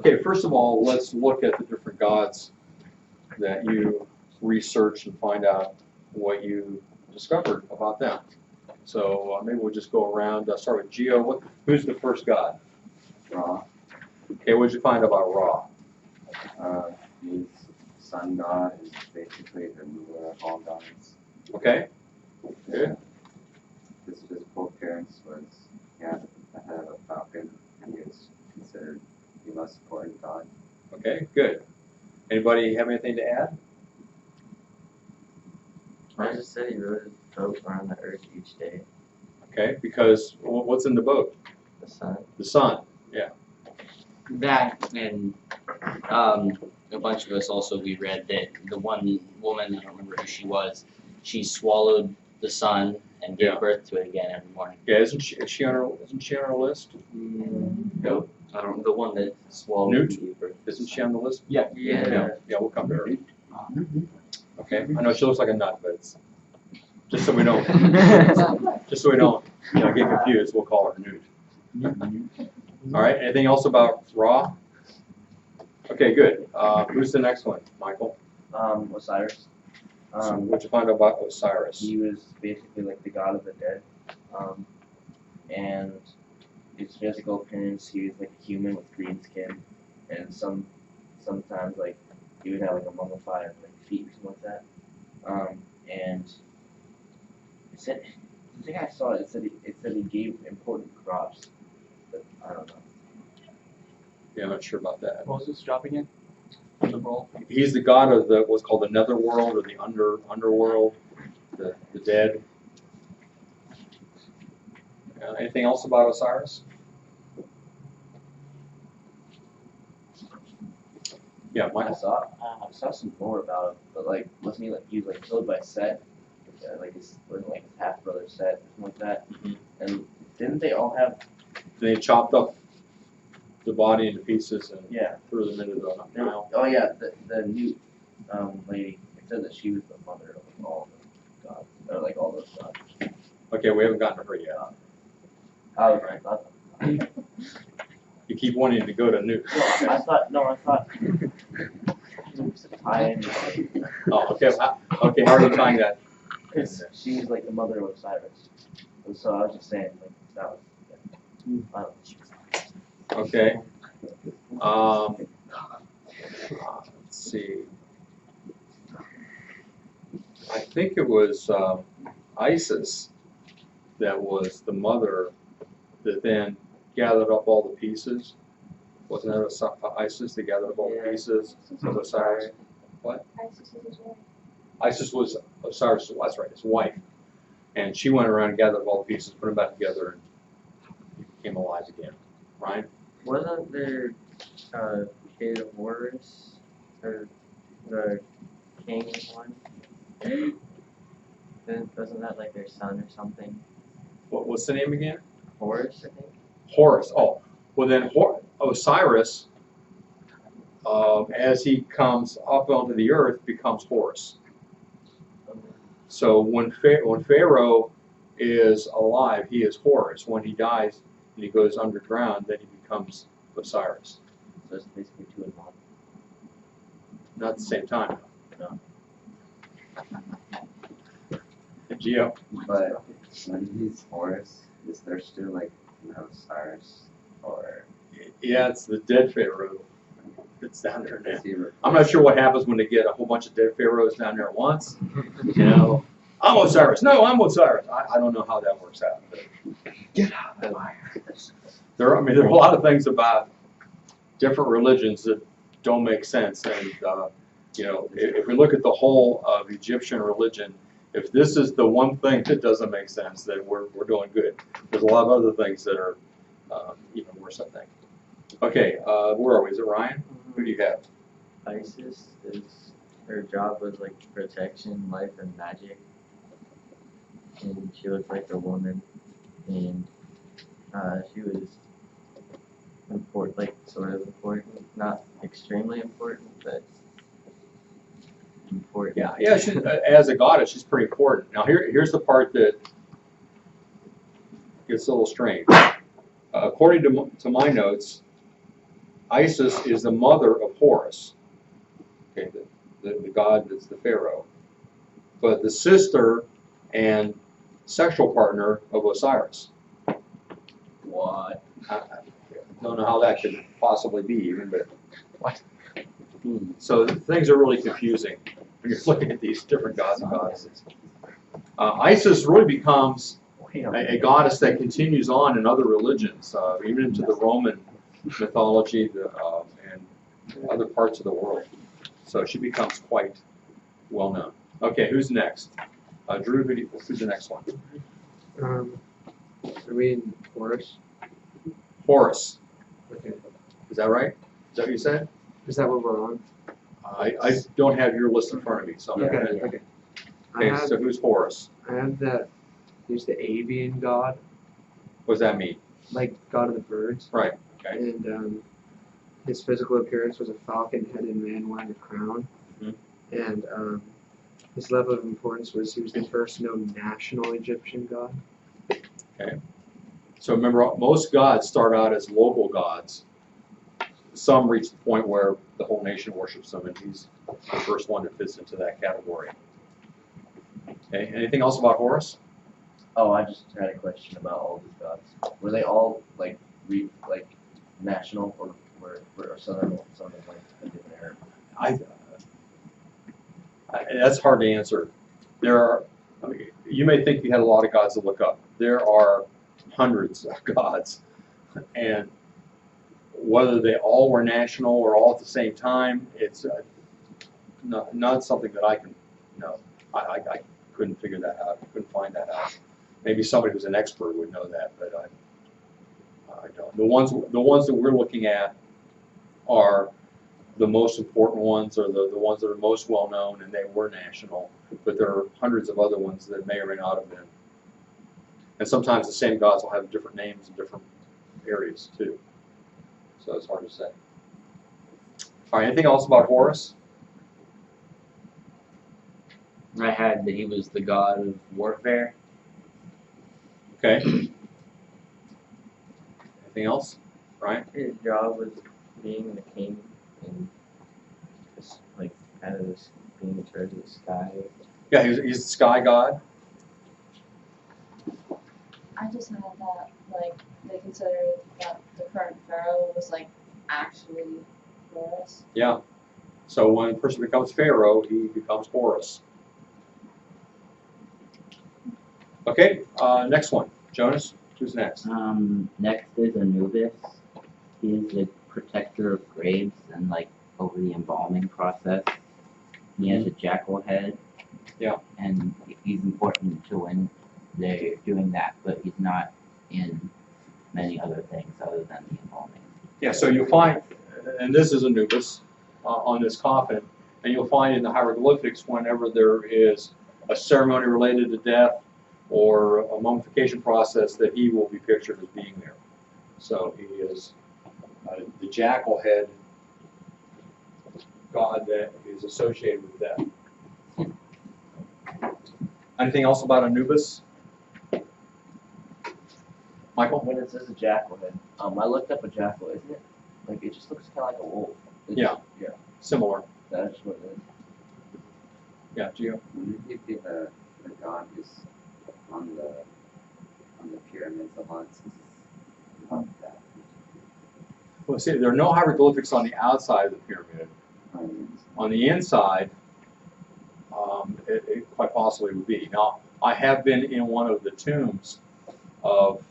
Okay, first of all, let's look at the different gods that you research and find out what you discovered about them. So maybe we'll just go around. Start with Geo. Who's the first god? Ra. Okay, what did you find about Ra? He's sun god, is basically the ruler of all gods. Okay, good. His physical appearance was, he had the head of a falcon, and he was considered the most important god. Okay, good. Anybody have anything to add? I just said he rode his boat around the earth each day. Okay, because what's in the boat? The sun. The sun. Yeah. That and a bunch of us also we read that the one woman, I don't remember who she was, she swallowed the sun and gave Yeah. birth to it again every morning. Yeah, isn't she on our list? Nope. I don't. The one that swallowed Newt? and gave birth. Isn't she on the list? Yeah. Yeah, we'll come to her. Okay, I know she looks like a nut, but it's just so we don't, get confused, we'll call her Newt. All right, anything else about Ra? Okay, good. Who's the next one, Michael? Osiris. So what'd you find out about Osiris? He was basically like the god of the dead. And his physical appearance, he was like a human with green skin, and sometimes like he would have like a mummified like feet or something like that. And it said, I think I saw it. It said he gave important crops, but I don't know. Yeah, I'm not sure about that. What was this job again? The role? He's the god of what's called the netherworld or the underworld, the dead. Anything else about Osiris? Yeah, I Michael. saw some more about him, but like wasn't he was like killed by Set, like his half brother Set, something like that. Mhm. And didn't they all have They chopped up the body into pieces and yeah? threw them into the Nile. Oh yeah, the new lady. It said that she was the mother of all the gods, or like all those gods. Okay, we haven't gotten to her yet. I was right. I thought. You keep wanting to go to Newt. I thought. Oh, okay. Okay, how are you tying that? Because she's like the mother of Osiris. And so I was just saying, like, that was. Yeah. I don't know. Okay. Let's see. I think it was Isis that was the mother that then gathered up all the pieces. Wasn't that Isis that gathered up all the pieces of Osiris? What? Isis was Osiris, that's right, his wife. And she went around and gathered up all the pieces, put them back together, and he became alive again. Ryan? Wasn't there Kate of Horus or the king one? Wasn't that like their son or something? What's the name again? Horus, I think. Horus. Oh, well then Osiris, as he comes up onto the earth, becomes Horus. So when Pharaoh is alive, he is Horus. When he dies and he goes underground, then he becomes Osiris. So it's basically 2 in 1. Not at the same time. No. Geo. But when he's Horus, is there still like no Osiris, or Yeah, it's the dead Pharaoh. It's down there now. is he I'm not sure what happens when they get a whole bunch of dead pharaohs down there at once. You know, I'm Osiris. No, I'm Osiris. I don't know how that works out. Get out of there. There are a lot of things about different religions that don't make sense. And you know, if we look at the whole of Egyptian religion, if this is the one thing that doesn't make sense, then we're doing good. There's a lot of other things that are even worse, I think. Okay, where are we? Is it Ryan? Who do you have? Isis her job was like protection, life, and magic. And she looked like a woman, and she was important, like sort of important, not extremely important, but important. Yeah. She, as a goddess, she's pretty important. Now here's the part that gets a little strange. According to my notes, Isis is the mother of Horus, okay, the god that's the pharaoh, but the sister and sexual partner of Osiris. What? I don't know how that could possibly be even, but. What? So things are really confusing when you're looking at these different gods and goddesses. Isis really becomes a goddess that continues on in other religions, even into the Roman mythology and other parts of the world. So she becomes quite well known. Okay, who's next? Drew, who's the next one? Are we in Horus? Horus. Okay. Is that right? Is that what you said? Is that what we're on? I don't have your list in front of me, so I'm Okay, gonna- okay. I Okay, have, so who's Horus? I have that he's the avian god, What does that mean? like god of the birds. Right, okay. And his physical appearance was a falcon-headed man wearing a crown. Mhm. And his level of importance was he was the first known national Egyptian god. So remember, most gods start out as local gods. Some reach the point where the whole nation worships them, and he's the first one that fits into that category. Okay, anything else about Horus? Oh, I just had a question about all these gods. Were they all like national, or were some of them like a different era? That's hard to answer. There are, I mean, you may think you had a lot of gods to look up. There are hundreds of gods, and whether they all were national or all at the same time, it's not something that I can know. I couldn't figure that out. I couldn't find that out. Maybe somebody who's an expert would know that, but I don't. The ones that we're looking at are the most important ones, or the ones that are most well known, and they were national. But there are hundreds of other ones that may or may not have been. And sometimes the same gods will have different names in different areas too. So it's hard to say. All right, anything else about Horus? I had that he was the god of warfare. Okay. Anything else? Brian? His job was being the king and just like kind of just being in charge of the sky. Yeah, he's the sky god. I just had that, like, they considered that the current pharaoh was, like, actually Horus. Yeah. So when a person becomes pharaoh, he becomes Horus. Okay, next one. Jonas, who's next? Next is Anubis. He is the protector of graves and like over the embalming process. He has a jackal head. Yeah. And he's important to when they're doing that, but he's not in many other things other than the embalming. Yeah, so you'll find, and this is Anubis on this coffin, and you'll find in the hieroglyphics whenever there is a ceremony related to death or a mummification process that he will be pictured as being there. So he is the jackal head god that is associated with death. Anything else about Anubis? Michael? When it says a jackal head, I looked up a jackal, isn't it? Like it just looks kind of like a wolf. Yeah. Yeah. Similar. That's what it is. Yeah, Gio? When you think the god who's on the pyramids a lot, about that. Well, see, there are no hieroglyphics on the outside of the pyramid. Um, On the inside, it quite possibly would be. Now, I have been in one of the tombs of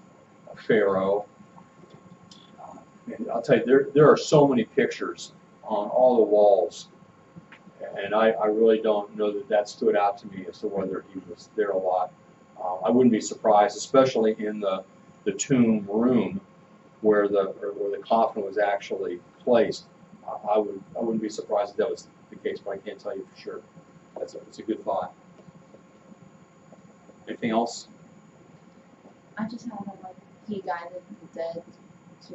Pharaoh, and I'll tell you, there are so many pictures on all the walls, and I really don't know that stood out to me as to whether he was there a lot. I wouldn't be surprised, especially in the tomb room where the coffin was actually placed. I wouldn't be surprised if that was the case, but I can't tell you for sure. It's a good thought. Anything else? I just had that, like, he guided the dead to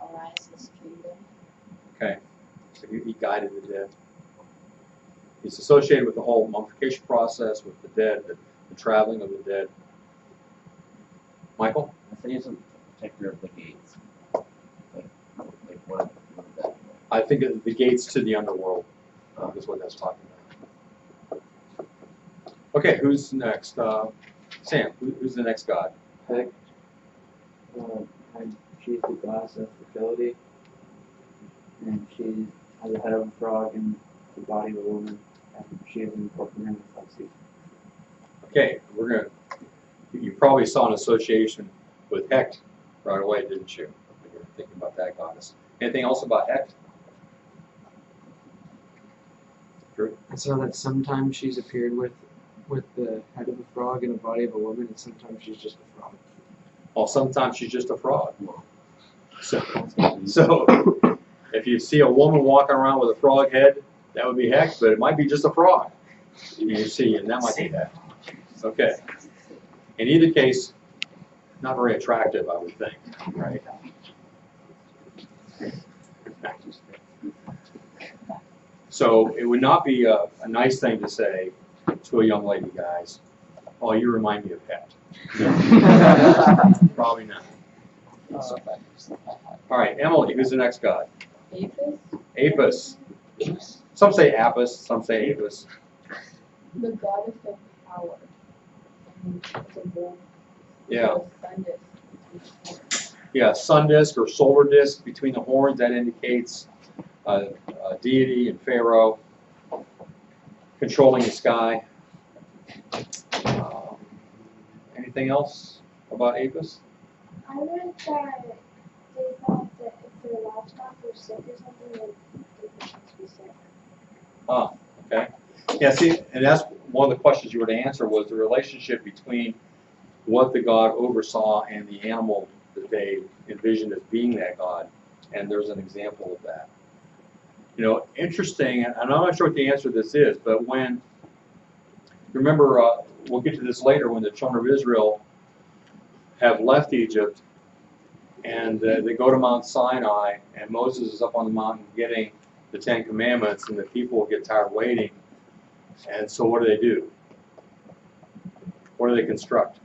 Osiris' kingdom. Okay, so he guided the dead. He's associated with the whole mummification process, with the dead, the traveling of the dead. Michael? I said he's a protector of the gates. Like what I think the gates to the underworld is what that's talking about. Okay, who's next? Sam, who's the next god? Heck, she's the goddess of fertility, and she has a head of a frog and the body of a woman, and she is incorporated in the Okay, you probably saw an association with Hecht right away, didn't you? When you were thinking about that goddess. Anything else about Hecht? Drew? I saw that sometimes she's appeared with the head of a frog and a body of a woman, and sometimes she's just a frog. Well, sometimes she's just a frog. So if you see a woman walking around with a frog head, that would be Hecht, but it might be just a frog. You see, and that might be Hecht. Okay. In either case, not very attractive, I would think, right? So it would not be a nice thing to say to a young lady, guys, oh, you remind me of Hecht. Probably not. All right, Emily, who's the next god? Apis, Apis. Some say Apis, some say Apis. the goddess of power. And it's a bull. Yeah. Sun disk. Yeah, sun disk or solar disk between the horns, that indicates deity and pharaoh controlling the sky. Anything else about Apis? I read that they thought that if their livestock were sick or something, then they could be sick. Ah, okay. Yeah, see, and that's one of the questions you were to answer was the relationship between what the god oversaw and the animal that they envisioned as being that god. And there's an example of that. You know, interesting, and I'm not sure what the answer to this is, but when, remember, we'll get to this later, when the children of Israel have left Egypt and they go to Mount Sinai and Moses is up on the mountain getting the Ten Commandments and the people get tired waiting. And so what do? What do they construct?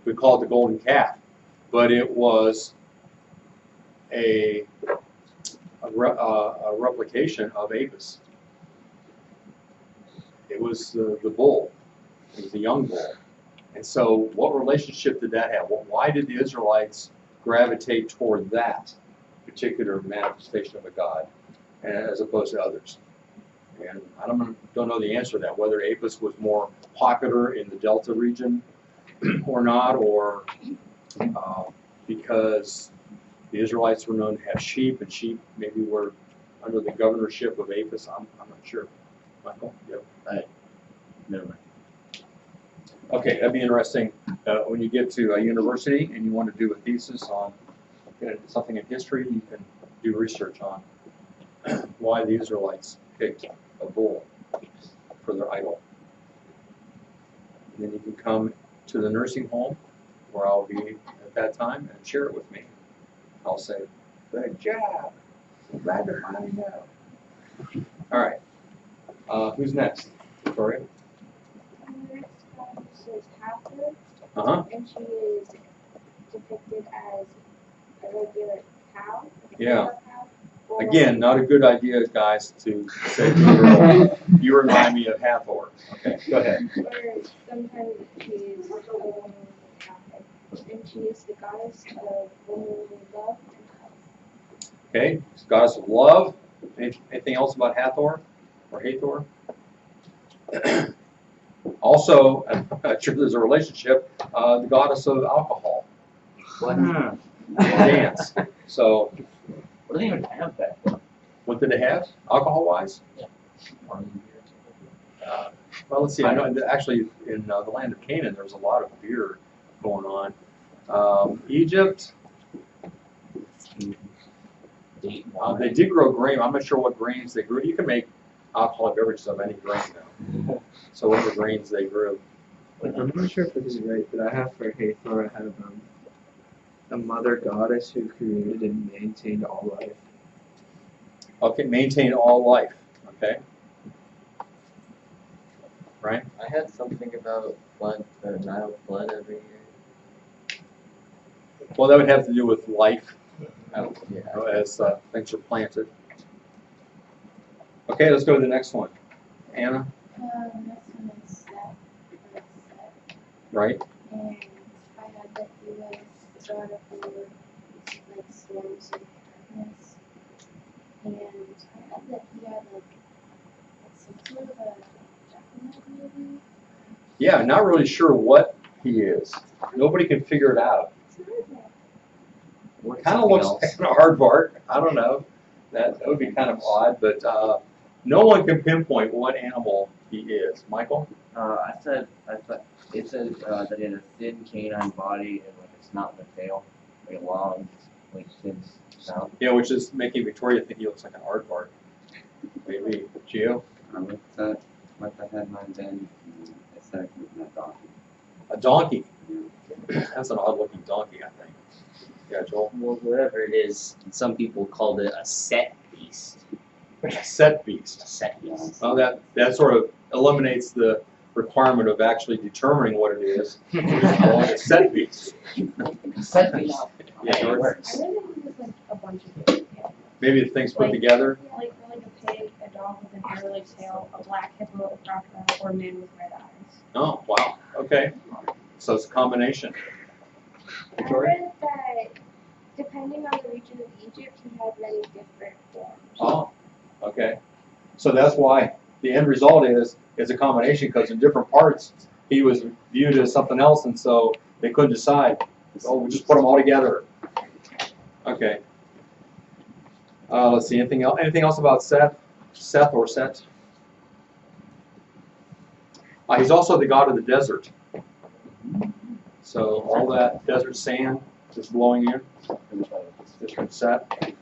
We call it the golden calf, but it was a replication of Apis. It was the bull. It was the young bull. And so what relationship did that have? Well, why did the Israelites gravitate toward that particular manifestation of a god as opposed to others? And I don't know the answer to that, whether Apis was more popular in the Delta region or not, or because the Israelites were known to have sheep, and sheep maybe were under the governorship of Apis. I'm not sure. Michael? Yep. Never mind. Okay, that'd be interesting when you get to a university and you want to do a thesis on something in history. You can do research on why the Israelites picked a bull for their idol. And then you can come to the nursing home where I'll be at that time and share it with me. I'll say, good job. I'm glad to finally know. All right. Who's next? Victoria? The next one is Hathor, Uh-huh. and she is depicted as a regular cow. Yeah. Cow, or Again, not a good idea, guys, to say to a girl, you remind me of Hathor. Okay, go ahead. Or sometimes she is a woman with a cow head, and she is the goddess of womanly love and health. Okay, goddess of love. Anything else about Hathor or Hathor? Also, I'm sure there's a relationship, the goddess of alcohol. Dance. So, What do they even have back then? what did they have, alcohol-wise? Yeah. Well, let's see. I know actually in the land of Canaan, there's a lot of beer going on. Egypt, they did grow grain. I'm not sure what grains they grew. You can make alcoholic beverages of any grain now. So whatever grains they grew. I'm not sure if this is right, but I have for Hathor, I have a mother goddess who created and maintained all life. Okay, maintain all life. Okay. Right? I had something about flood, the Nile flood every year. Well, that would have to do with life as things are planted. Okay, let's go to the next one. Anna, Next one is Seth. right? And I had that he was the god of war, like storms and darkness. And I had that he had like some sort of a jack-o'-lantern maybe. Yeah, not really sure what he is. Nobody can figure it out. What's Kind of something looks else? kind of aardvark. I don't know. That would be kind of odd, but no one can pinpoint what animal he is. Michael? I thought it said that he had a thin canine body and like a snout and a tail, like a long, like thin snout. Yeah, which is making Victoria think he looks like an aardvark. Maybe. Gio? What the headline been? It said it was a donkey. A donkey. That's an odd-looking donkey, I think. Yeah, Joel? Well, whatever it is, some people called it a set beast. A set beast. A set beast. Well, that sort of eliminates the requirement of actually determining what it is. A set beast. Set piece. Yeah, George? I read that he was like a bunch of different animals. Maybe the things put together. Like a pig, a dog with a hair-like tail, a black hippo, a crocodile, or a man with red eyes. Oh, wow. Okay. So it's a combination. I read that depending on the region of Egypt, he had many different forms. Oh, okay. So that's why the end result is a combination, because in different parts he was viewed as something else, and so they couldn't decide. So we'll just put them all together. Okay. Let's see. Anything else? Anything else about Seth? Seth or Set? He's also the god of the desert. So all that desert sand just blowing in. Just from Set.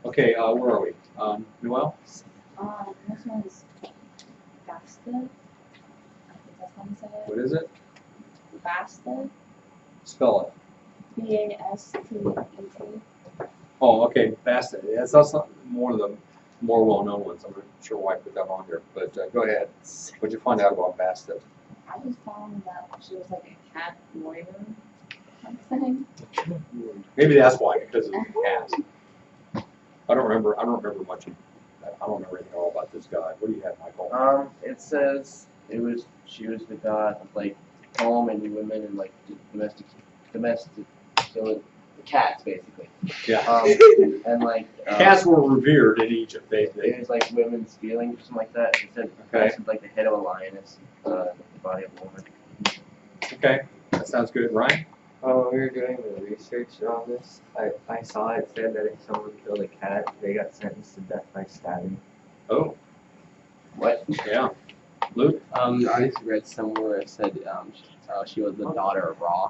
Okay. Where are we? Noel? This one's Basta. I think that's how you say it. What is it? Basta. Spell it. B-A-S-T-E-T. Oh, okay, Basta. That's not one of the more well-known ones. I'm not sure why I put that on here, but go ahead. What'd you find out about Basta? I just found that she was like a cat warrior thing. Maybe that's why, because of the cat. I don't remember much. I don't remember anything at all about this guy. What do you have, Michael? It says she was the god of like home and women and like domestic, so cats basically. Yeah. And like Cats were revered in Egypt. it was like women's feelings or something like that. It said Okay. it was like the head of a lioness, the body of a woman. Okay, that sounds good. Ryan? Oh, when we were doing the research on this, I saw it said that if someone killed a cat, they got sentenced to death by stabbing. Oh, What? yeah. Luke? I read somewhere it said she was the daughter of Ra.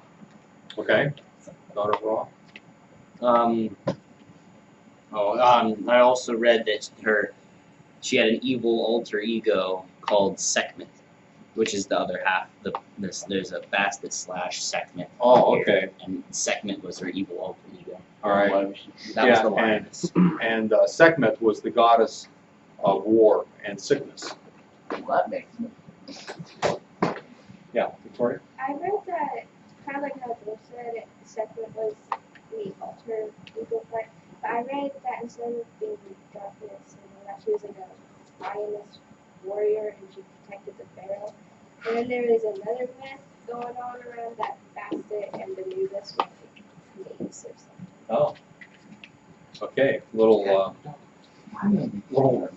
Okay. Daughter of Ra? I also read that she had an evil alter ego called Sekhmet, which is the other half. There's a Bastet / Sekhmet. Oh, here, okay. And Sekhmet was her evil alter ego. All right. Why was she- That was the lioness. And Sekhmet was the goddess of war and sickness. Well, that makes sense. Yeah, Victoria? I read that, kind of like how Joel said, Sekhmet was the alter ego part, but I read that instead of being darkness, that she was like a lioness warrior and she protected the pharaoh. And then there is another myth going on around that Bastet and Anubis were like mates or something. Oh. Okay, little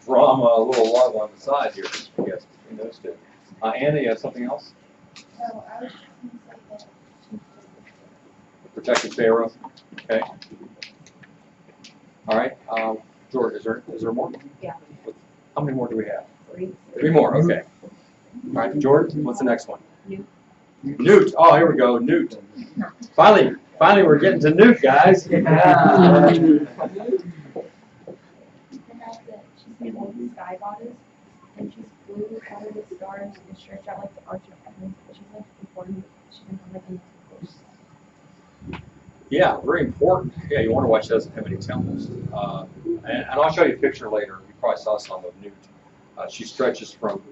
drama, a little love on the side here, I guess, between those two. Anna, you have something else? No, I was just gonna say that she Protected Pharaoh. Okay. All right. George, is there more? Yeah. How many more do we have? Three. 3 more. Okay. All right, George. What's the next one? Newt. Newt. Oh, here we go. Newt. Finally, we're getting to Newt, guys. And that's it. She's the old sky goddess, and she's blue, covered with stars, and stretched out like the arch of heaven. She's like important. She can have like a coast. Yeah, very important. Yeah, you wonder why she doesn't have any temples. And I'll show you a picture later. You probably saw some of Newt. She stretches from,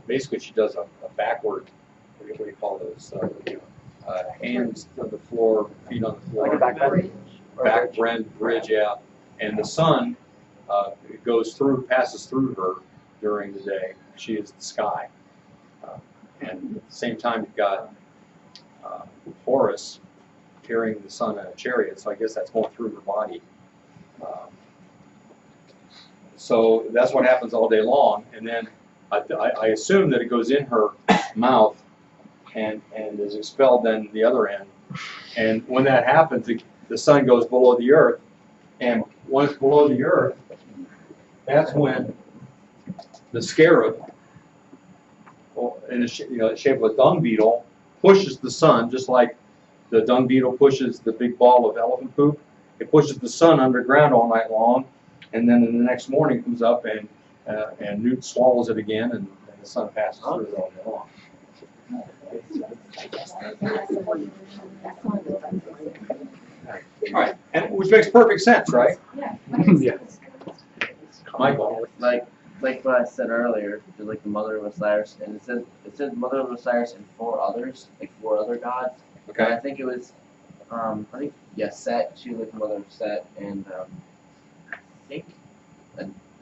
basically she does a backward, what do you call those? hands on the floor, feet on the floor. Like a back Bridge, yeah. And the sun passes through her during the day. She is the sky. And at the same time, you've got Horus carrying the sun in a chariot, so I guess that's going through her body. So that's what happens all day long, and then I assume that it goes in her mouth and is expelled then the other end. And when that happens, the sun goes below the earth, and once below the earth, that's when the scarab, in the shape of a dung beetle, pushes the sun, just like the dung beetle pushes the big ball of elephant poop. It pushes the sun underground all night long, and then in the next morning comes up and Newt swallows it again, and the sun passes through it all day long. All right, and which makes perfect sense, right? Yeah. Michael. Like what I said earlier, there's like the mother of Osiris, and it says mother of Osiris and 4 others, like 4 other gods. And I Okay. think it was, Set. She was like the mother of Set, and I think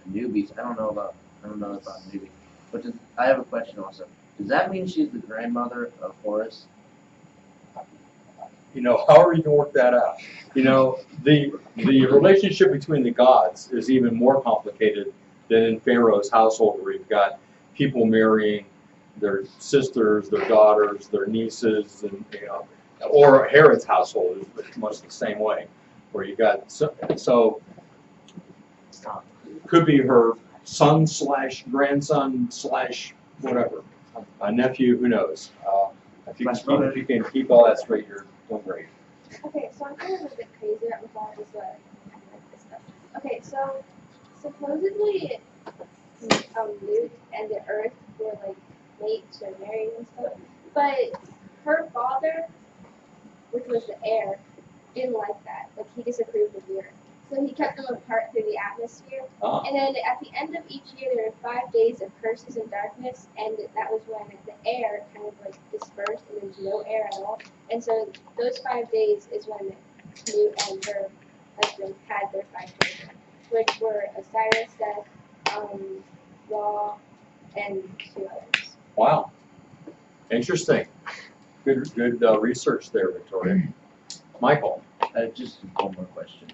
Anubis. I don't know about Anubis. But I have a question also. Does that mean she's the grandmother of Horus? However you can work that out. The relationship between the gods is even more complicated than in Pharaoh's household, where you've got people marrying their sisters, their daughters, their nieces, and or Herod's household is much the same way, where you got so could be her son / grandson / whatever, a nephew, who knows? If you can keep all that straight, you're doing great. Okay, so I'm kind of a bit crazy about mythology, so I like this stuff. Okay, so supposedly Newt and the Earth were like mates or married and stuff, but her father, which was the heir, didn't like that. Like, he disapproved of the Earth. So he kept them apart through the atmosphere. Ah. And then at the end of each year, there were 5 days of curses and darkness, and that was when the air kind of like dispersed, and there was no air at all. And so those 5 days is when Newt and her husband had their 5 children, which were Osiris, Seth, Ra, and 2 others. Wow, interesting. Good research there, Victoria. Michael. Just one more question.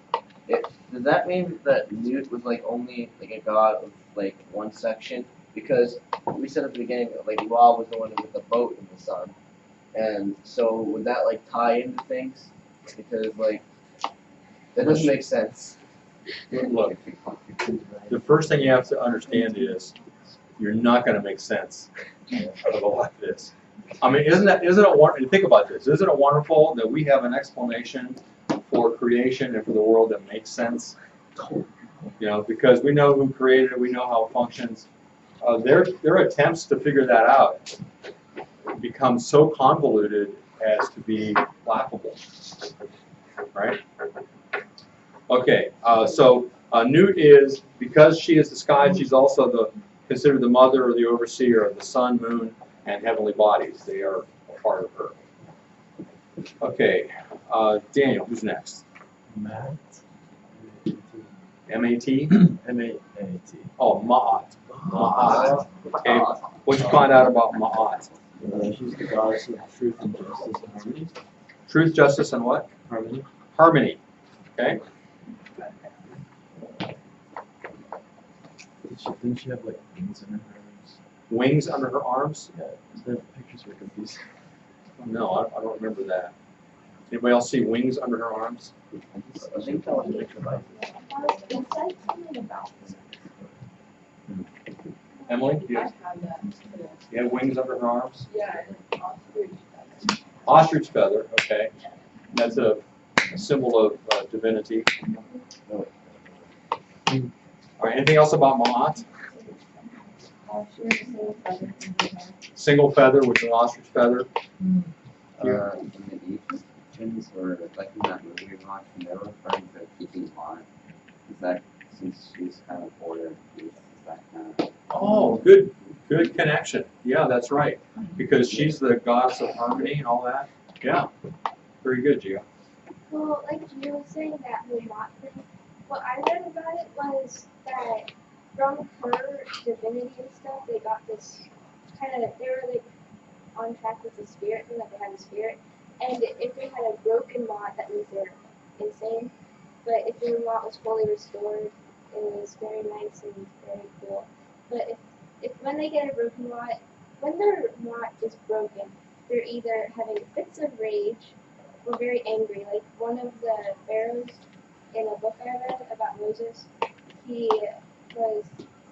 Does that mean that Newt was like only like a god of like one section? Because we said at the beginning that like Ra was the one with the boat in the sun, and so would that like tie into things? Because like that doesn't make sense. Look, the first thing you have to understand is you're not going to make sense of a lot of this. I mean, isn't it wonderful? Think about this. Isn't it wonderful that we have an explanation for creation and for the world that makes sense? Because we know who created it, we know how it functions. Their attempts to figure that out become so convoluted as to be laughable, right? Okay, so Newt is, because she is the sky, she's also considered the mother or the overseer of the sun, moon, and heavenly bodies. They are a part of her. Okay, Daniel, who's next? Matt. M-A-T? M-A-N-A-T. Oh, Ma'at. Ma'at. Okay, what'd you find out about Ma'at? She's the goddess of truth and justice and harmony. Truth, justice, and what? Harmony. Harmony. Okay. Didn't she have like wings in her arms? Wings under her arms? Yeah, the pictures were confusing. No, I don't remember that. Anybody else see wings under her arms? I think that was a picture by. It said something about this. Emily, do you I have, have that. you have wings under her arms? Yeah, and ostrich feather. Ostrich feather, okay. That's a symbol of divinity. All right, anything else about Ma'at? She has a single feather in her hair. Single feather with an ostrich feather. In the Egyptians were like in that movie we watched, and they were referring to keeping on. Is that since she's kind of border of peace, is that kind of Oh, good connection. Yeah, that's right. Because she's the goddess of harmony and all that. Yeah. Very good, Gio. Well, like you were saying that whole Mott thing, what I read about it was that from her divinity and stuff, they got this kind of, they were like on track with the spirit thing, that they had a spirit. And if they had a broken Mott, that means they're insane. But if your Mott was fully restored, it was very nice and very cool. But if when they get a broken Mott, when their Mott is broken, they're either having fits of rage or very angry. Like one of the pharaohs in a book I read about Moses, he was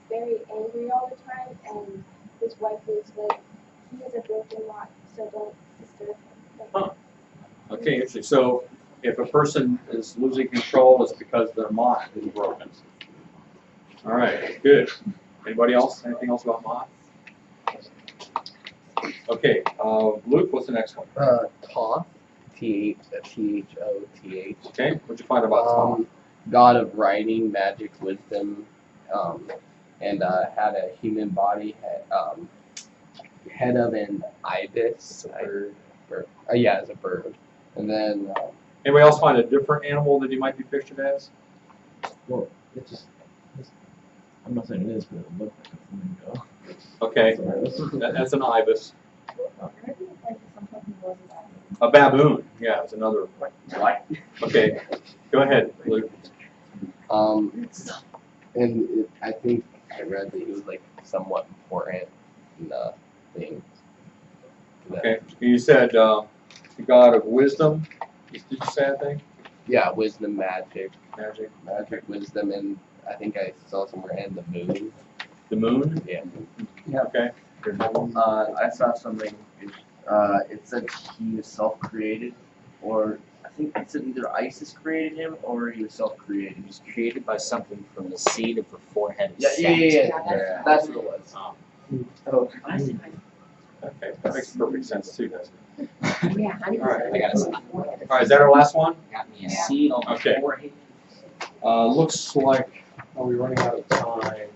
very angry all the time, and his wife was like, he has a broken Mott, so don't disturb him. Huh. Okay, interesting. So if a person is losing control, it's because their Mott is broken. All right, good. Anybody else? Anything else about Mott? Okay, Luke, what's the next one? Thoth, Thoth. Okay, what'd you find about Thoth? God of writing, magic, wisdom, and had a human body, head of an ibis, yeah, as a bird. And then, Anybody else find a different animal that he might be pictured as? Well, I'm not saying it is, but it looked like a flamingo. Okay, So, that's an ibis. I heard it like something was about it. A baboon, yeah, it's another. What? Okay, go ahead, Luke. I think I read that he was like somewhat important in the thing. Okay, you said the God of wisdom. Did you say that thing? Yeah, wisdom, magic, Magic. wisdom, and I think I saw somewhere and the moon. The moon? Yeah. Okay. I saw something. It said he was self-created, or I think it said either Isis created him or he was self-created. He was created by something from the seed of the forehead of Yeah, Set. yeah. That's what it was. Oh. Okay, that makes perfect sense too, doesn't it? Yeah, how do you All right. say I got it? it. All right, is that our last one? Got me a seed on my Okay. forehead. Looks like, are we running out of time?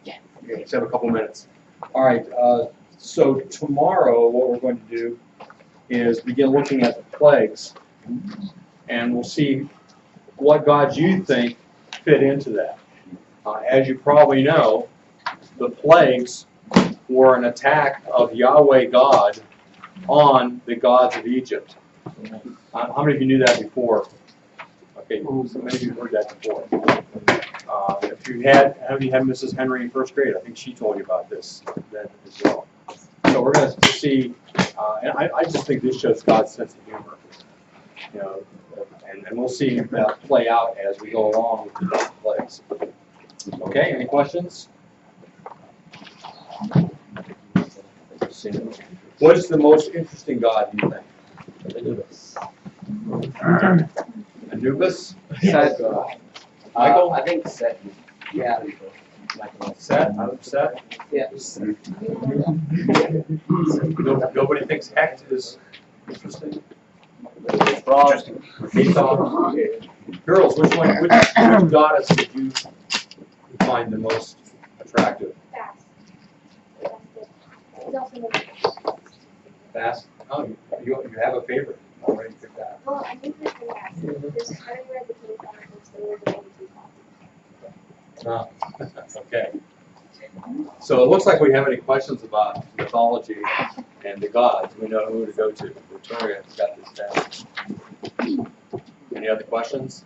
Yeah. Okay, let's have a couple minutes. All right, so tomorrow what we're going to do is begin looking at the plagues, and we'll see what gods you think fit into that. As you probably know, the plagues were an attack of Yahweh God on the gods of Egypt. How many of you knew that before? Okay, so many of you heard that before. If you had, have you had Mrs. Henry in first grade? I think she told you about this then as well. So we're going to see, and I just think this shows God's sense of humor. You know, and we'll see that play out as we go along with the different plays. Okay, any questions? What is the most interesting god, do you think? Anubis. Anubis? Set. Michael? I think Set. Yeah. Set? Set? Yeah. Nobody thinks Hecht is interesting? Interesting. Girls, which goddess did you find the most attractive? Fast. That's good. He's also known Fast? Oh, you have a favorite. I already picked that. well, I think there's the last. There's having read the King Chronicles, they were the main two. Okay. So it looks like we have any questions about mythology and the gods. We know who to go to. Victoria's got this down. Any other questions?